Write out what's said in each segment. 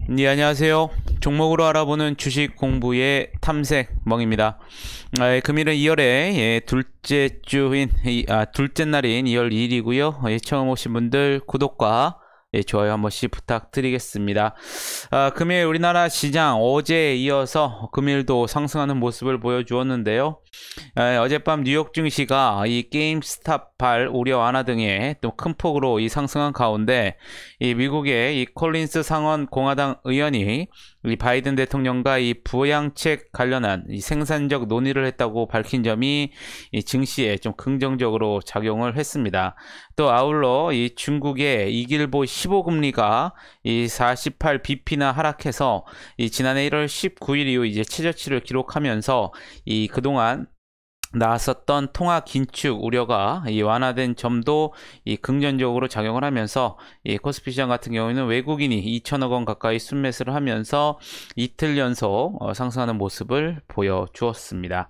네, 안녕하세요. 종목으로 알아보는 주식 공부의 탐색 멍입니다. 금일은 2월에 둘째 날인 2월 2일이고요. 처음 오신 분들 구독과 좋아요 한 번씩 부탁드리겠습니다. 금일 우리나라 시장 어제에 이어서 금일도 상승하는 모습을 보여주었는데요. 어젯밤 뉴욕 증시가 이 게임스탑발 우려 완화 등의 또 큰 폭으로 이 상승한 가운데 이 미국의 이 콜린스 상원 공화당 의원이 이 바이든 대통령과 이 부양책 관련한 이 생산적 논의를 했다고 밝힌 점이 이 증시에 좀 긍정적으로 작용을 했습니다. 또 아울러 이 중국의 이길보 15금리가 이 48bp나 하락해서 이 지난해 1월 19일 이후 이제 최저치를 기록하면서 이 그동안 나왔었던 통화 긴축 우려가 이 완화된 점도 이 긍정적으로 작용을 하면서 이 코스피 시장 같은 경우에는 외국인이 2천억 원 가까이 순매수를 하면서 이틀 연속 상승하는 모습을 보여주었습니다.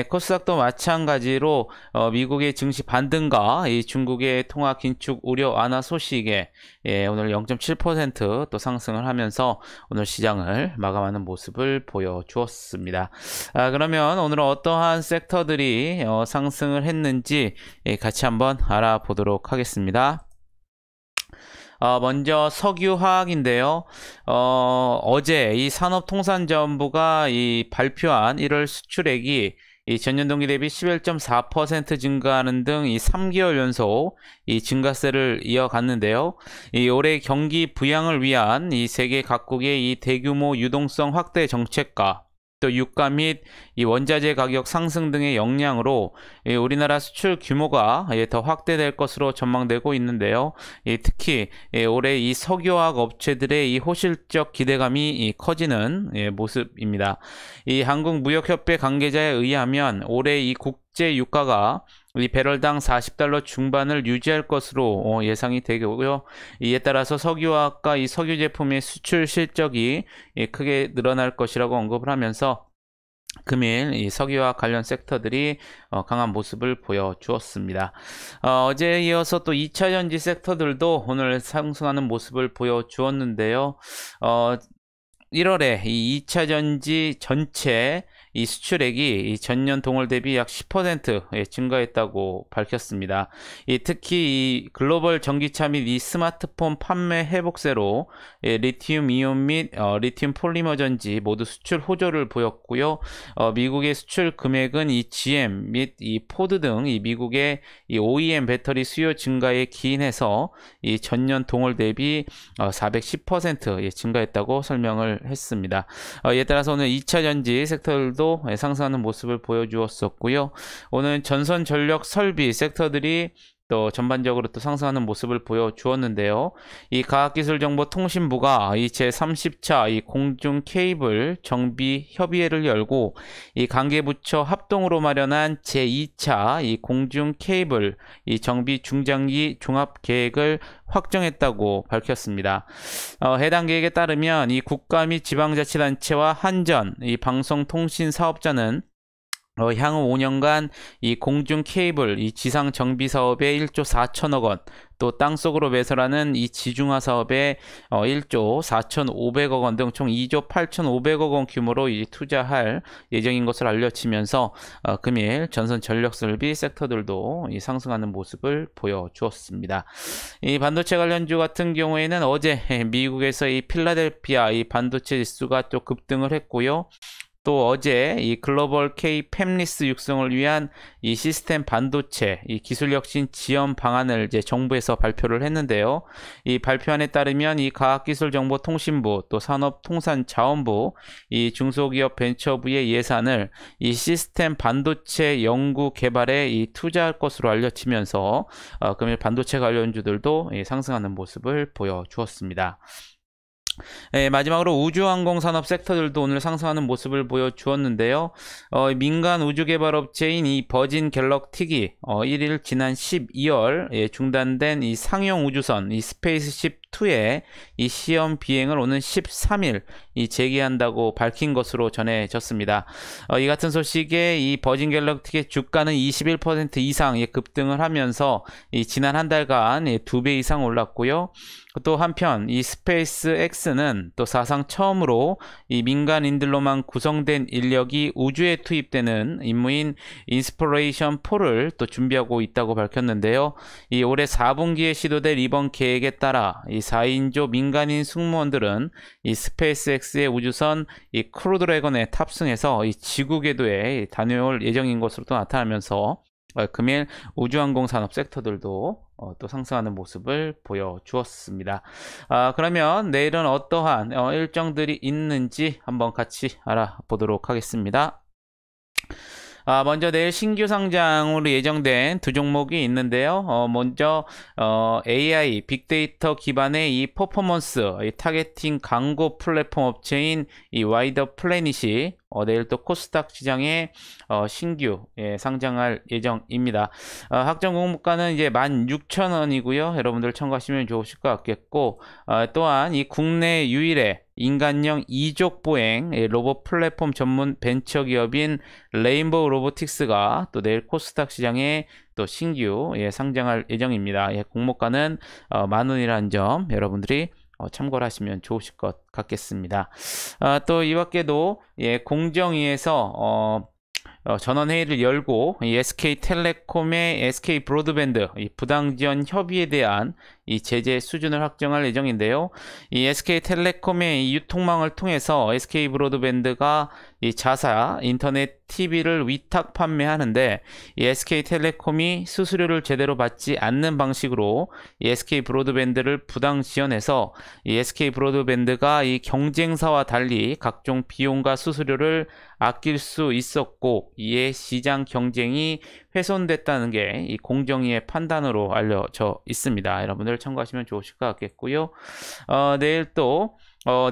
코스닥도 마찬가지로 미국의 증시 반등과 이 중국의 통화 긴축 우려 완화 소식에 오늘 0.7% 또 상승을 하면서 오늘 시장을 마감하는 모습을 보여주었습니다. 그러면 오늘은 어떠한 섹터들이 상승을 했는지 같이 한번 알아보도록 하겠습니다. 먼저 석유화학인데요. 어제 이 산업통상자원부가 이 발표한 1월 수출액이 이 전년 동기 대비 11.4% 증가하는 등 이 3개월 연속 이 증가세를 이어갔는데요. 이 올해 경기 부양을 위한 이 세계 각국의 이 대규모 유동성 확대 정책과 또 유가 및 이 원자재 가격 상승 등의 영향으로 우리나라 수출 규모가 더 확대될 것으로 전망되고 있는데요. 특히 올해 이 석유화학 업체들의 이 호실적 기대감이 커지는 모습입니다. 이 한국무역협회 관계자에 의하면 올해 이 국제 유가가 이 배럴당 40달러 중반을 유지할 것으로 예상이 되고요. 이에 따라서 석유화학과 이 석유 제품의 수출 실적이 크게 늘어날 것이라고 언급을 하면서 금일 이 석유화학 관련 섹터들이 강한 모습을 보여주었습니다. 어제에 이어서 또 2차전지 섹터들도 오늘 상승하는 모습을 보여주었는데요. 1월에 이 2차전지 전체 이 수출액이 이 전년 동월 대비 약 10% 증가했다고 밝혔습니다. 특히 이 글로벌 전기차 및 이 스마트폰 판매 회복세로 리튬 이온 및 리튬 폴리머 전지 모두 수출 호조를 보였고요. 미국의 수출 금액은 이 GM 및 이 포드 등 이 미국의 이 OEM 배터리 수요 증가에 기인해서 이 전년 동월 대비 410% 증가했다고 설명을 했습니다. 이에 따라서 오늘 2차 전지 섹터들도 상승하는 모습을 보여주었었고요. 오늘 전선 전력 설비 섹터들이 또 전반적으로 또 상승하는 모습을 보여주었는데요. 이 과학기술정보통신부가 이 제30차 이 공중 케이블 정비 협의회를 열고 이 관계부처 합동으로 마련한 제2차 이 공중 케이블 이 정비 중장기 종합 계획을 확정했다고 밝혔습니다. 해당 계획에 따르면 이 국가 및 지방자치단체와 한전 이 방송통신 사업자는 향후 5년간 이 공중 케이블 이 지상 정비 사업에 1조 4천억 원, 또 땅속으로 매설하는 이 지중화 사업에 1조 4,500억 원 등 총 2조 8,500억 원 규모로 이 투자할 예정인 것을 알려지면서 금일 전선 전력 설비 섹터들도 이 상승하는 모습을 보여주었습니다. 이 반도체 관련주 같은 경우에는 어제 미국에서 이 필라델피아 이 반도체 지수가 또 급등을 했고요. 또 어제 이 글로벌 K 팹리스 육성을 위한 이 시스템 반도체 이 기술혁신 지원 방안을 이제 정부에서 발표를 했는데요. 이 발표안에 따르면 이 과학기술정보통신부 또 산업통상자원부 이 중소기업 벤처부의 예산을 이 시스템 반도체 연구 개발에 이 투자할 것으로 알려지면서 금일 반도체 관련주들도 상승하는 모습을 보여주었습니다. 마지막으로 우주항공산업 섹터들도 오늘 상승하는 모습을 보여주었는데요. 민간 우주개발업체인 이 버진 갤럭틱이 1일 지난 12월 중단된 이 상용 우주선 이 스페이스십 2의 이 시험 비행을 오는 13일 재개한다고 밝힌 것으로 전해졌습니다. 이 같은 소식에 이 버진 갤럭틱의 주가는 21% 이상 급등을 하면서 지난 한 달간 2배 이상 올랐고요. 또 한편 이 스페이스 X는 또 사상 처음으로 이 민간인들로만 구성된 인력이 우주에 투입되는 임무인 인스피레이션 4를 또 준비하고 있다고 밝혔는데요. 이 올해 4분기에 시도될 이번 계획에 따라 이 4인조 민간인 승무원들은 이 스페이스 X의 우주선 이 크루 드래곤에 탑승해서 이 지구 궤도에 다녀올 예정인 것으로 또 나타나면서 금일 우주항공 산업 섹터들도 또 상승하는 모습을 보여주었습니다. 그러면 내일은 어떠한 일정들이 있는지 한번 같이 알아보도록 하겠습니다. 먼저 내일 신규 상장으로 예정된 두 종목이 있는데요. 먼저 AI 빅데이터 기반의 이 퍼포먼스 이 타겟팅 광고 플랫폼 업체인 이 와이더 플래닛이 내일 또 코스닥 시장에 신규 상장할 예정입니다. 학정 공모가는 이제 16,000원이고요. 여러분들 참고하시면 좋으실 것 같겠고, 또한 이 국내 유일의 인간형 이족 보행 로봇 플랫폼 전문 벤처 기업인 레인보우 로보틱스가 또 내일 코스닥 시장에 또 신규 상장할 예정입니다. 공모가는 10,000원이라는 점 여러분들이 참고를 하시면 좋으실 것 같겠습니다. 또 이 밖에도 공정위에서 전원회의를 열고 이 SK텔레콤의 SK브로드밴드 이 부당지원 협의에 대한 이 제재 수준을 확정할 예정인데요. 이 SK텔레콤의 이 유통망을 통해서 SK브로드밴드가 이 자사 인터넷 TV를 위탁 판매하는데 이 SK텔레콤이 수수료를 제대로 받지 않는 방식으로 이 SK브로드밴드를 부당 지원해서 이 SK브로드밴드가 이 경쟁사와 달리 각종 비용과 수수료를 아낄 수 있었고 이에 시장 경쟁이 훼손됐다는 게 이 공정위의 판단으로 알려져 있습니다. 여러분들 참고하시면 좋으실 것 같겠고요. 내일 또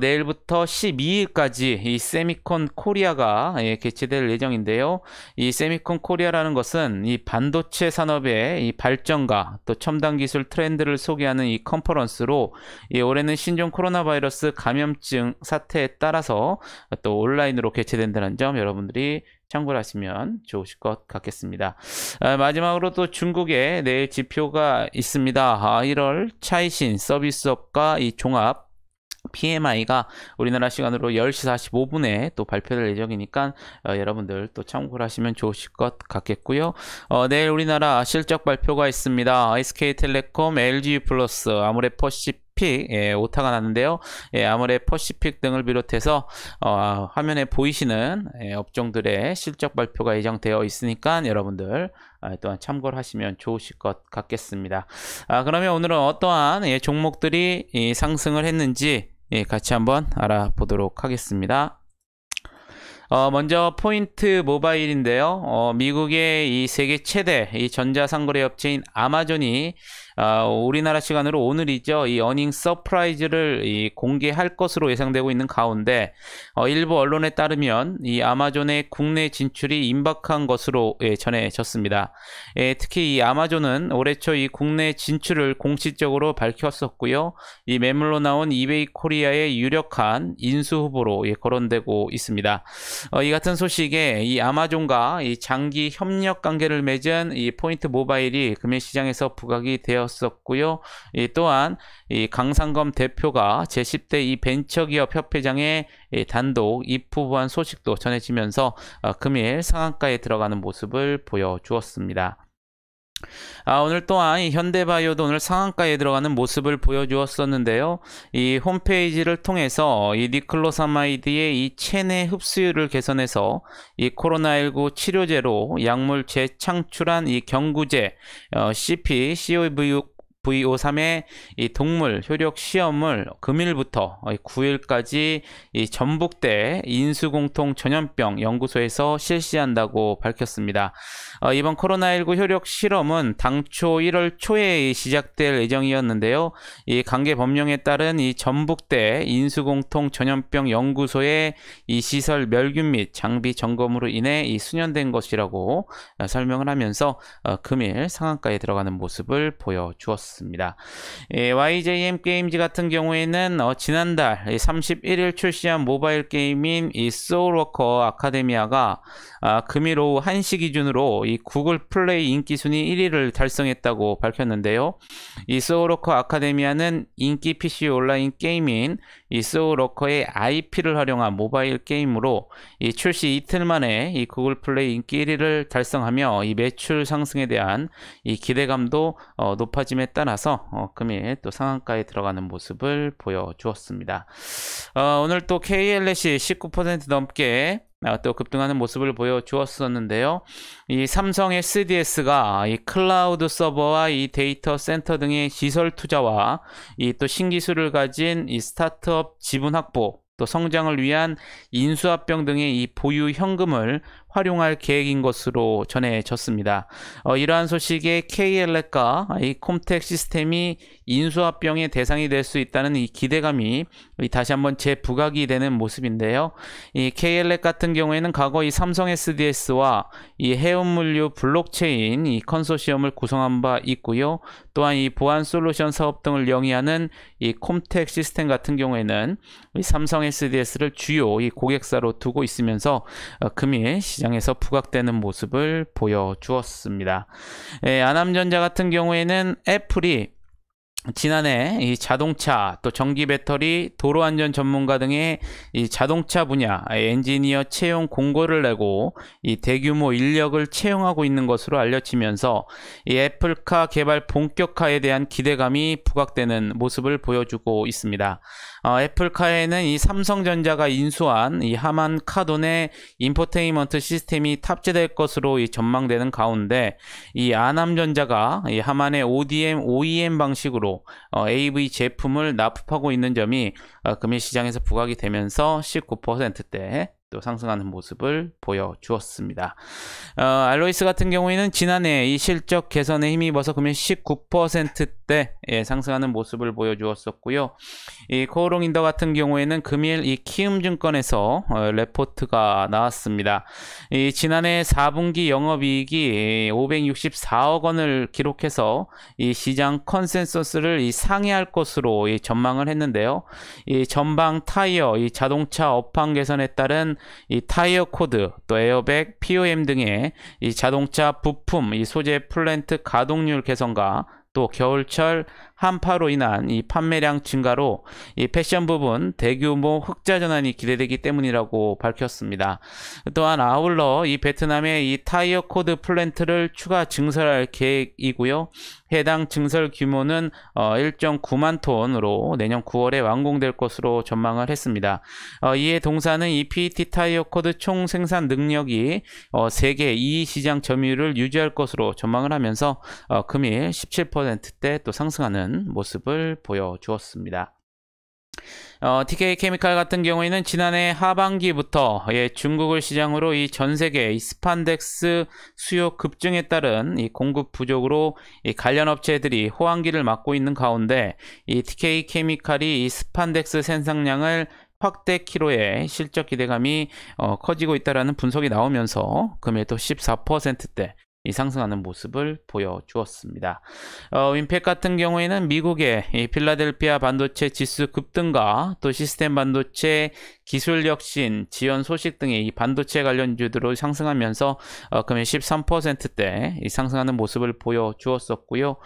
내일부터 12일까지 이 세미콘 코리아가 개최될 예정인데요. 이 세미콘 코리아라는 것은 이 반도체 산업의 이 발전과 또 첨단 기술 트렌드를 소개하는 이 컨퍼런스로 올해는 신종 코로나 바이러스 감염증 사태에 따라서 또 온라인으로 개최된다는 점 여러분들이 참고를 하시면 좋으실 것 같겠습니다. 마지막으로 또 중국에 내일 지표가 있습니다. 1월 차이신 서비스업과 이 종합 PMI가 우리나라 시간으로 10시 45분에 또 발표될 예정이니까 여러분들 또 참고를 하시면 좋으실 것 같겠고요. 내일 우리나라 실적 발표가 있습니다. SK텔레콤, LG유플러스, 아모레퍼시픽 오타가 났는데요. 아모레퍼시픽 등을 비롯해서 화면에 보이시는 업종들의 실적 발표가 예정되어 있으니까 여러분들 또한 참고를 하시면 좋으실 것 같겠습니다. 그러면 오늘은 어떠한 종목들이 상승을 했는지 같이 한번 알아보도록 하겠습니다. 먼저 포인트 모바일인데요. 미국의 이 세계 최대 이 전자상거래 업체인 아마존이 우리나라 시간으로 오늘이죠. 이 어닝 서프라이즈를 공개할 것으로 예상되고 있는 가운데 일부 언론에 따르면 이 아마존의 국내 진출이 임박한 것으로 전해졌습니다. 특히 이 아마존은 올해 초 이 국내 진출을 공식적으로 밝혔었고요. 이 매물로 나온 이베이 코리아의 유력한 인수 후보로 거론되고 있습니다. 이 같은 소식에 이 아마존과 이 장기 협력 관계를 맺은 이 포인트 모바일이 금일 시장에서 부각이 되었었고요. 또한 이 강상검 대표가 제10대 이 벤처기업 협회장에 단독 입후보한 소식도 전해지면서 금일 상한가에 들어가는 모습을 보여주었습니다. 오늘 또한 이 현대바이오도 오늘 상한가에 들어가는 모습을 보여주었었는데요. 이 홈페이지를 통해서 이 니클로사마이드의 이 체내 흡수율을 개선해서 이 코로나19 치료제로 약물 재창출한 이 경구제 CP-CoV53의 이 동물 효력 시험을 금일부터 9일까지 이 전북대 인수공통 전염병 연구소에서 실시한다고 밝혔습니다. 이번 코로나19 효력 실험은 당초 1월 초에 시작될 예정이었는데요. 이 관계 법령에 따른 이 전북대 인수공통 전염병 연구소의 이 시설 멸균 및 장비 점검으로 인해 이 수년된 것이라고 설명을 하면서 금일 상한가에 들어가는 모습을 보여주었습니다. 보여주었습니다. YJM 게임즈 같은 경우에는 지난달 31일 출시한 모바일 게임인 이 소울워커 아카데미아가 금일 오후 1시 기준으로 이 구글 플레이 인기 순위 1위를 달성했다고 밝혔는데요. 이 소울워커 아카데미아는 인기 PC 온라인 게임인 이 소울워커의 IP를 활용한 모바일 게임으로 이 출시 이틀 만에 이 구글 플레이 인기 1위를 달성하며 이 매출 상승에 대한 이 기대감도 높아짐에 따라서 금일 또 상한가에 들어가는 모습을 보여주었습니다. 오늘 또 KLS이 19% 넘게 또 급등하는 모습을 보여주었었는데요. 이 삼성 SDS가 이 클라우드 서버와 이 데이터 센터 등의 시설 투자와 이 또 신기술을 가진 이 스타트업 지분 확보, 또 성장을 위한 인수합병 등의 이 보유 현금을 활용할 계획인 것으로 전해졌습니다. 이러한 소식에 KLS과 이 콤텍 시스템이 인수합병의 대상이 될 수 있다는 이 기대감이 다시 한번 재부각이 되는 모습인데요. 이 KLS 같은 경우에는 과거 이 삼성 SDS와 이 해운물류 블록체인 이 컨소시엄을 구성한 바 있고요. 또한 이 보안 솔루션 사업 등을 영위하는 이 콤텍 시스템 같은 경우에는 이 삼성 SDS를 주요 이 고객사로 두고 있으면서 금일 시장에서 부각되는 모습을 보여주었습니다. 아남전자 같은 경우에는 애플이 지난해 이 자동차, 또 전기 배터리, 도로 안전 전문가 등의 이 자동차 분야 엔지니어 채용 공고를 내고 이 대규모 인력을 채용하고 있는 것으로 알려지면서 이 애플카 개발 본격화에 대한 기대감이 부각되는 모습을 보여주고 있습니다. 애플카에는 이 삼성전자가 인수한 이 하만 카돈의 인포테인먼트 시스템이 탑재될 것으로 이 전망되는 가운데 이 아남전자가 이 하만의 ODM, OEM 방식으로 AV 제품을 납품하고 있는 점이 금일 시장에서 부각이 되면서 19%대 또 상승하는 모습을 보여주었습니다. 알로이스 같은 경우에는 지난해 이 실적 개선에 힘입어서 금일 19%대 상승하는 모습을 보여주었었고요. 이 코오롱인더 같은 경우에는 금일 이 키움증권에서 레포트가 나왔습니다. 이 지난해 4분기 영업이익이 564억 원을 기록해서 이 시장 컨센서스를 이 상회할 것으로 이 전망을 했는데요. 이 전방 타이어, 이 자동차 업황 개선에 따른 이 타이어 코드, 또 에어백, POM 등의 이 자동차 부품, 이 소재 플랜트 가동률 개선과 또 겨울철 한파로 인한 이 판매량 증가로 이 패션 부분 대규모 흑자 전환이 기대되기 때문이라고 밝혔습니다. 또한 아울러 이 베트남의 이 타이어 코드 플랜트를 추가 증설할 계획이고요. 해당 증설 규모는 1.9만 톤으로 내년 9월에 완공될 것으로 전망을 했습니다. 이에 동사는 이 PET 타이어 코드 총 생산 능력이 세계 2위 시장 점유율을 유지할 것으로 전망을 하면서 금일 17%대 또 상승하는 모습을 보여주었습니다. TK 케미칼 같은 경우에는 지난해 하반기부터 중국을 시장으로 이 전 세계 스판덱스 수요 급증에 따른 이 공급 부족으로 이 관련 업체들이 호황기를 맞고 있는 가운데 이 TK 케미칼이 이 스판덱스 생산량을 확대 키로의 실적 기대감이 커지고 있다라는 분석이 나오면서 금일 또 14%대 이 상승하는 모습을 보여주었습니다. 윈팩 같은 경우에는 미국의 이 필라델피아 반도체 지수 급등과 또 시스템 반도체 기술 혁신 지원 소식 등의 이 반도체 관련주들로 상승하면서 금일 13%대 이 상승하는 모습을 보여주었었고요.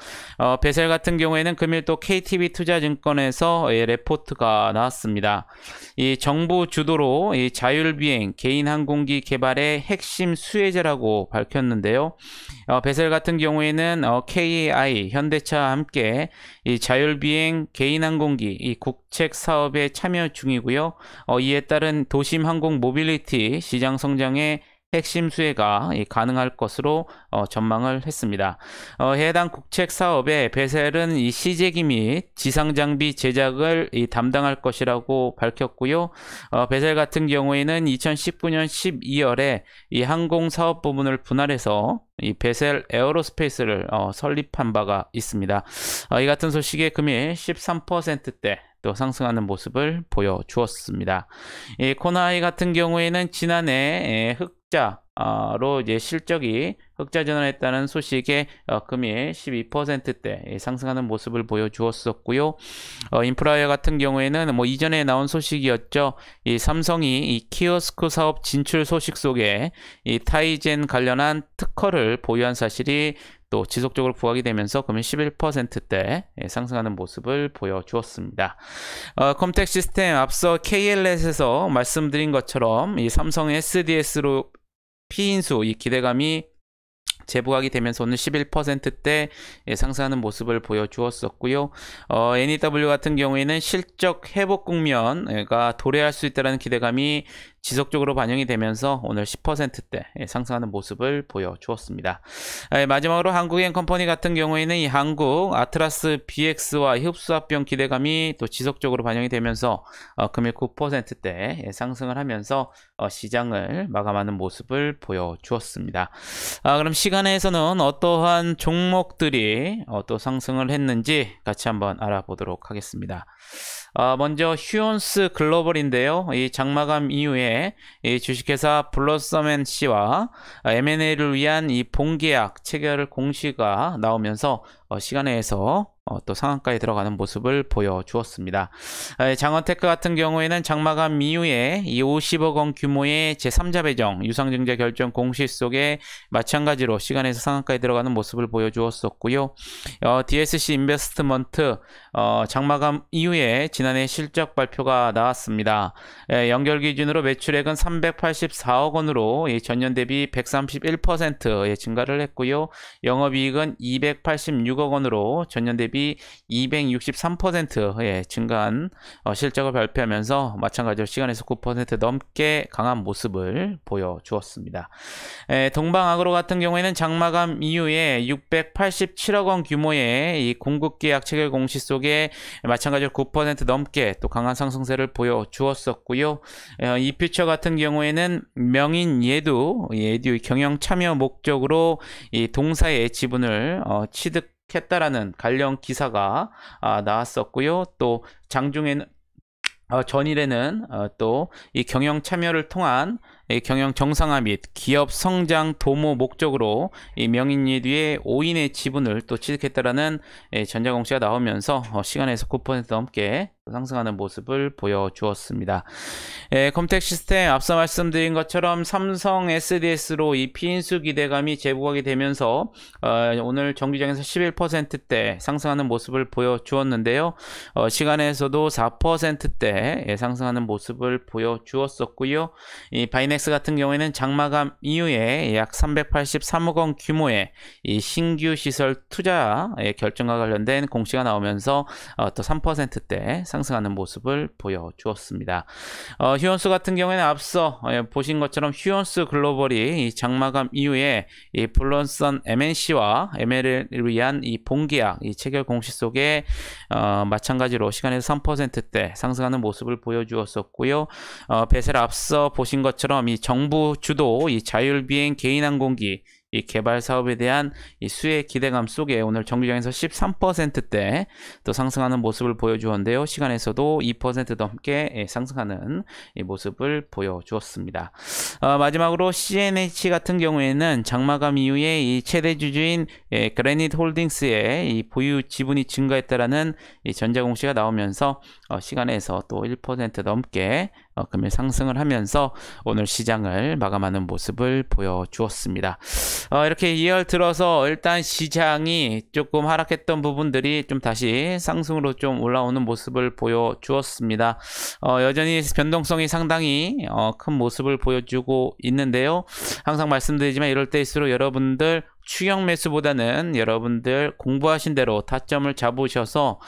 베셀 같은 경우에는 금일 또 KTB 투자증권에서 레포트가 나왔습니다. 이 정부 주도로 이 자율비행 개인 항공기 개발의 핵심 수혜자라고 밝혔는데요. 베셀 같은 경우에는 KAI, 현대차와 함께 이 자율비행 개인항공기 이 국책 사업에 참여 중이고요. 이에 따른 도심 항공 모빌리티 시장 성장에 핵심 수혜가 가능할 것으로 전망을 했습니다. 해당 국책 사업에 베셀은 이 시제기 및 지상 장비 제작을 담당할 것이라고 밝혔고요. 베셀 같은 경우에는 2019년 12월에 이 항공 사업 부문을 분할해서 이 베셀 에어로스페이스를 설립한 바가 있습니다. 이 같은 소식에 금일 13%대 또 상승하는 모습을 보여주었습니다. 이 코나이 같은 경우에는 지난해 흑자 로 이제 실적이 흑자 전환했다는 소식에 금일 12%대 상승하는 모습을 보여주었었고요. 인프라웨어 같은 경우에는 뭐 이전에 나온 소식이었죠. 이 삼성이 이 키오스크 사업 진출 소식 속에 이 타이젠 관련한 특허를 보유한 사실이 또 지속적으로 부각이 되면서 금일 11%대 상승하는 모습을 보여주었습니다. 컴텍 시스템 앞서 KLS에서 말씀드린 것처럼 이 삼성 SDS로 피인수 이 기대감이 재부각이 되면서 오늘 11%대 상승하는 모습을 보여주었었고요. NEW 같은 경우에는 실적 회복 국면가 도래할 수 있다는 기대감이 지속적으로 반영이 되면서 오늘 10%대 상승하는 모습을 보여주었습니다. 마지막으로 한국엔컴퍼니 같은 경우에는 이 한국 아트라스 BX와 흡수합병 기대감이 또 지속적으로 반영이 되면서 금일 9%대 상승을 하면서 시장을 마감하는 모습을 보여주었습니다. 그럼 시간에서는 어떠한 종목들이 또 상승을 했는지 같이 한번 알아보도록 하겠습니다. 먼저 휴온스 글로벌인데요. 이 장마감 이후에 이 주식회사 블러썸앤씨와 M&A를 위한 이 본계약 체결 공시가 나오면서 시간에서 또 상한가에 들어가는 모습을 보여주었습니다. 장원테크 같은 경우에는 장마감 이후에 이 50억 원 규모의 제3자 배정 유상증자 결정 공시 속에 마찬가지로 시간에서 상한가에 들어가는 모습을 보여주었었고요. DSC 인베스트먼트 장마감 이후에 지난해 실적 발표가 나왔습니다. 연결 기준으로 매출액은 384억 원으로 전년 대비 131%의 증가를 했고요. 영업이익은 286억 원으로 전년 대비 263%의 증가한 실적을 발표하면서 마찬가지로 시간에서 9% 넘게 강한 모습을 보여주었습니다. 동방아그로 같은 경우에는 장마감 이후에 687억 원 규모의 이 공급계약 체결 공시 속에 마찬가지로 9% 넘게 또 강한 상승세를 보여주었었고요. 이퓨처 같은 경우에는 명인 예두 경영 참여 목적으로 이 동사의 지분을 취득했다라는 관련 기사가 나왔었고요. 또 장중에는 전일에는 또 이 경영 참여를 통한 이 경영 정상화 및 기업 성장 도모 목적으로 이 명인예두의 5인의 지분을 또 취득했다라는 전자공시가 나오면서 시간에서 9% 넘게 상승하는 모습을 보여주었습니다. 컴텍 시스템 앞서 말씀드린 것처럼 삼성 SDS로 이 피인수 기대감이 재부각이 되면서 오늘 정규장에서 11%대 상승하는 모습을 보여주었는데요. 시간에서도 4%대 상승하는 모습을 보여주었었고요. 이 바이넥스 같은 경우에는 장마감 이후에 약 383억 원 규모의 이 신규 시설 투자의 결정과 관련된 공시가 나오면서 또 3%대 상승하는 모습을 보여주었습니다. 휴온스 같은 경우에는 앞서 보신 것처럼 휴온스 글로벌이 이 장마감 이후에 이 블러썸 MNC와 M&A를 위한 이 본계약 이 체결 공시 속에 마찬가지로 시간에서 3%대 상승하는 모습을 보여주었었고요. 배셀 앞서 보신 것처럼 이 정부 주도 이 자율비행 개인항공기 이 개발 사업에 대한 이 수혜 기대감 속에 오늘 정규장에서 13%대 또 상승하는 모습을 보여주었는데요. 시간에서도 2% 넘게 상승하는 이 모습을 보여주었습니다. 마지막으로 CNH 같은 경우에는 장마감 이후에 이 최대 주주인 그래닛 홀딩스의 이 보유 지분이 증가했다라는 이 전자공시가 나오면서 시간에서 또 1% 넘게 금일 상승을 하면서 오늘 시장을 마감하는 모습을 보여주었습니다. 이렇게 2월 들어서 일단 시장이 조금 하락했던 부분들이 좀 다시 상승으로 좀 올라오는 모습을 보여주었습니다. 여전히 변동성이 상당히 큰 모습을 보여주고 있는데요. 항상 말씀드리지만 이럴 때일수록 여러분들 추격 매수보다는 여러분들 공부하신 대로 타점을 잡으셔서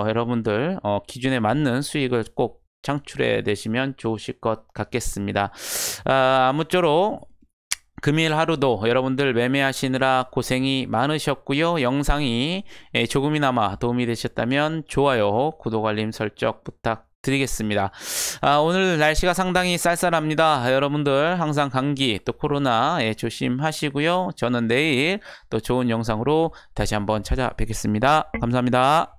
여러분들 기준에 맞는 수익을 꼭 창출해 내시면 좋으실 것 같겠습니다. 아무쪼록 금일 하루도 여러분들 매매하시느라 고생이 많으셨고요. 영상이 조금이나마 도움이 되셨다면 좋아요, 구독, 알림 설정 부탁드리겠습니다. 오늘 날씨가 상당히 쌀쌀합니다. 여러분들 항상 감기 또 코로나 조심하시고요. 저는 내일 또 좋은 영상으로 다시 한번 찾아뵙겠습니다. 감사합니다.